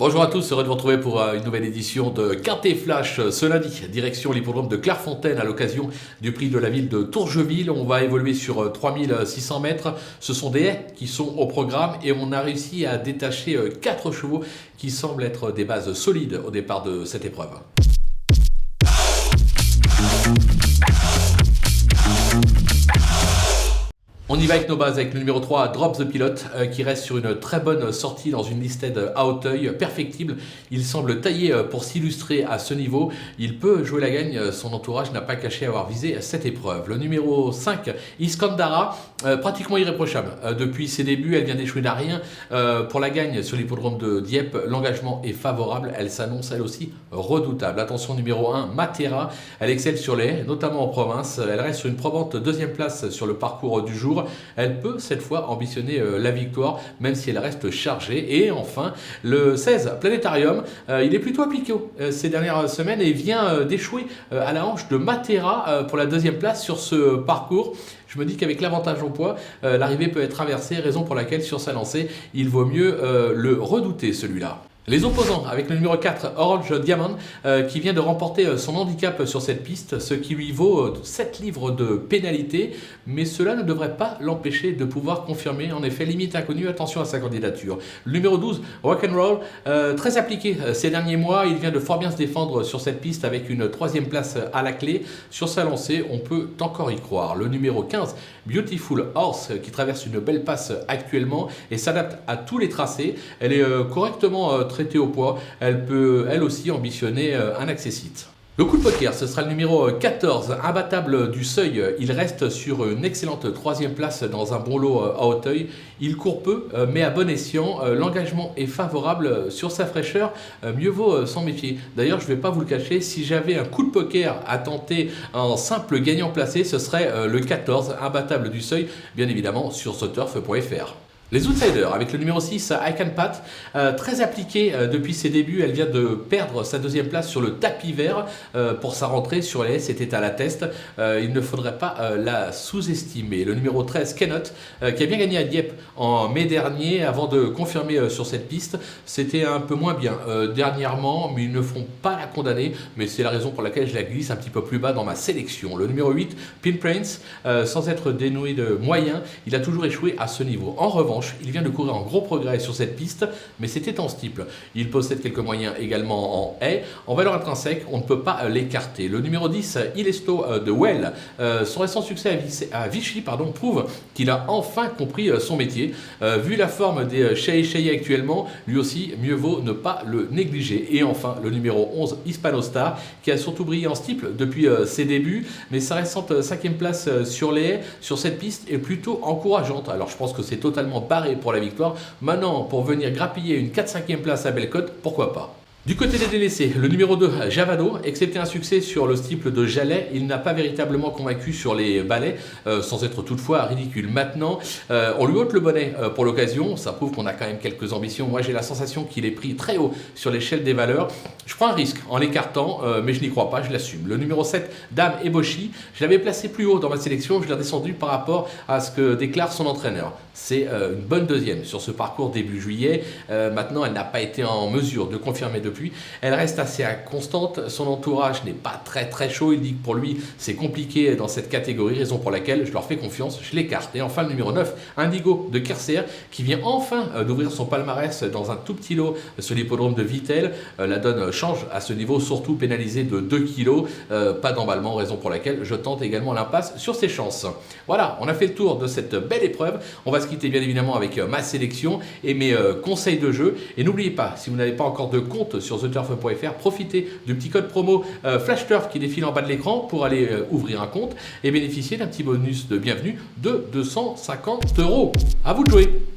Bonjour à tous, heureux de vous retrouver pour une nouvelle édition de Quintet Flash ce lundi, direction l'hippodrome de Clairefontaine à l'occasion du prix de la ville de Tourgeville. On va évoluer sur 3600 mètres. Ce sont des haies qui sont au programme et on a réussi à détacher 4 chevaux qui semblent être des bases solides au départ de cette épreuve. On y va avec nos bases, avec le numéro 3, Drop the Pilot, qui reste sur une très bonne sortie dans une listed à Hauteuil, perfectible. Il semble taillé pour s'illustrer à ce niveau. Il peut jouer la gagne, son entourage n'a pas caché avoir visé cette épreuve. Le numéro 5, Iskandara, pratiquement irréprochable. Depuis ses débuts, elle vient d'échouer à rien pour la gagne sur l'hippodrome de Dieppe. L'engagement est favorable, elle s'annonce elle aussi redoutable. Attention, numéro 1, Matera, elle excelle sur les haies, notamment en province. Elle reste sur une probante deuxième place sur le parcours du jour. Elle peut cette fois ambitionner la victoire, même si elle reste chargée. Et enfin, le 16, Planétarium, il est plutôt appliqué ces dernières semaines et vient d'échouer à la hanche de Matera pour la deuxième place sur ce parcours. Je me dis qu'avec l'avantage au poids, l'arrivée peut être inversée, raison pour laquelle sur sa lancée, il vaut mieux le redouter celui-là. Les opposants avec le numéro 4, Orange Diamond, qui vient de remporter son handicap sur cette piste, ce qui lui vaut 7 livres de pénalité, mais cela ne devrait pas l'empêcher de pouvoir confirmer. En effet, limite inconnue, attention à sa candidature. Le numéro 12, Rock'n'Roll, très appliqué ces derniers mois, il vient de fort bien se défendre sur cette piste avec une 3e place à la clé. Sur sa lancée, on peut encore y croire. Le numéro 15, Beautiful Horse, qui traverse une belle passe actuellement et s'adapte à tous les tracés. Elle est correctement traitée au poids, elle peut elle aussi ambitionner un accessite. Le coup de poker, ce sera le numéro 14, imbattable du seuil. Il reste sur une excellente 3e place dans un bon lot à Hauteuil. Il court peu, mais à bon escient. L'engagement est favorable sur sa fraîcheur. Mieux vaut s'en méfier. D'ailleurs, je ne vais pas vous le cacher, si j'avais un coup de poker à tenter en simple gagnant placé, ce serait le 14, imbattable du seuil, bien évidemment sur soturf.fr. Les outsiders, avec le numéro 6, I Can Pat, très appliquée depuis ses débuts. Elle vient de perdre sa 2e place sur le tapis vert pour sa rentrée sur les haies, c'était à la test. Il ne faudrait pas la sous-estimer. Le numéro 13, Kenneth, qui a bien gagné à Dieppe en mai dernier avant de confirmer sur cette piste. C'était un peu moins bien dernièrement, mais ils ne font pas la condamner. Mais c'est la raison pour laquelle je la glisse un petit peu plus bas dans ma sélection. Le numéro 8, Pin Prince, sans être dénoué de moyens, il a toujours échoué à ce niveau. En revanche, il vient de courir en gros progrès sur cette piste, mais c'était en steeple. Il possède quelques moyens également en haie. En valeur intrinsèque, on ne peut pas l'écarter. Le numéro 10, Ilesto de Well, son récent succès à Vichy prouve qu'il a enfin compris son métier. Vu la forme des Shei actuellement, lui aussi, mieux vaut ne pas le négliger. Et enfin, le numéro 11, Hispanostar, qui a surtout brillé en steeple depuis ses débuts, mais sa récente 5e place sur les haies, sur cette piste, est plutôt encourageante. Alors je pense que c'est totalement barré pour la victoire. Maintenant, pour venir grappiller une 4-5e place à Bellecote, pourquoi pas. Du côté des délaissés, le numéro 2, Javado, excepté un succès sur le steeple de Jalais, il n'a pas véritablement convaincu sur les balais, sans être toutefois ridicule. Maintenant, on lui ôte le bonnet pour l'occasion, ça prouve qu'on a quand même quelques ambitions. Moi, j'ai la sensation qu'il est pris très haut sur l'échelle des valeurs. Je prends un risque en l'écartant, mais je n'y crois pas, je l'assume. Le numéro 7, Dame Eboshi, je l'avais placé plus haut dans ma sélection, je l'ai redescendu par rapport à ce que déclare son entraîneur. C'est une bonne 2e sur ce parcours début juillet. Maintenant, elle n'a pas été en mesure de confirmer depuis. Elle reste assez constante, son entourage n'est pas très chaud, il dit que pour lui c'est compliqué dans cette catégorie, raison pour laquelle je leur fais confiance, je l'écarte. Et enfin le numéro 9, Indigo de Kerser, qui vient enfin d'ouvrir son palmarès dans un tout petit lot sur l'hippodrome de Vittel. La donne change à ce niveau, surtout pénalisé de 2 kg, pas d'emballement, raison pour laquelle je tente également l'impasse sur ses chances. Voilà, on a fait le tour de cette belle épreuve, on va se quitter bien évidemment avec ma sélection et mes conseils de jeu. Et n'oubliez pas, si vous n'avez pas encore de compte sur theturf.fr, profitez du petit code promo FlashTurf qui défile en bas de l'écran pour aller ouvrir un compte et bénéficier d'un petit bonus de bienvenue de 250 €. À vous de jouer!